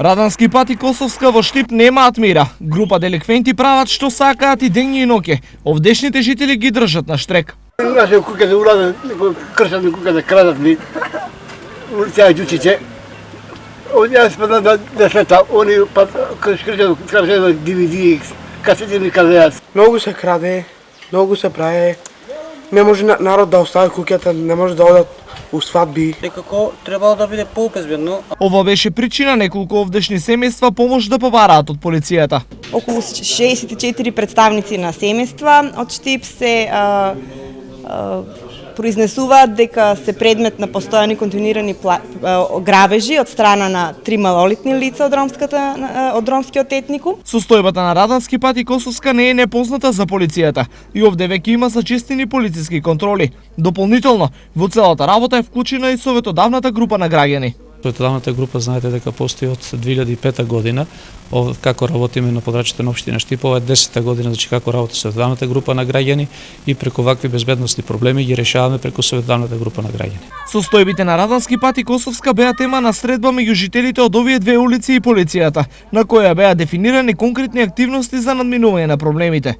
Радански пат и Косовска во Штип немаат мира. Група деликвенти прават што сакаат и дењи и ноќе. Овдешните жители ги држат на штрек. Наше куќа да урадат, кршат ми куќа да крадат ми. Улица ѓучице. Они јас па да сета, они па кршат DVD, касети ми крадеат. Многу се краде, многу се прави. Не може народ да остави куќата, не може да одат у свадби. Некако требало да биде поубезбедно. Ова беше причина неколку овдешни семејства помош да побараат од полицијата. Околу 64 представници на семејства од Штип се произнесуваат дека се предмет на постојани континуирани грабежи од страна на 3 малолетни лица од ромскиот етникум. Состојбата на Радански пат и Косовска не е непозната за полицијата и овде веќе има зачестени полициски контроли. Дополнително, во целата работа е вклучена и советодавната група на граѓани. Советодавната група знаете дека постои од 2005 година, како работиме на подрачјето на општина Штип, ова е 10-та година, значи како работи советодавната група на граѓани и преку вакви безбедносни проблеми ги решаваме преку советодавната група на граѓани. Состојбите на Радански пат и Косовска беа тема на средба меѓу жителите од овие две улици и полицијата, на која беа дефинирани конкретни активности за надминување на проблемите.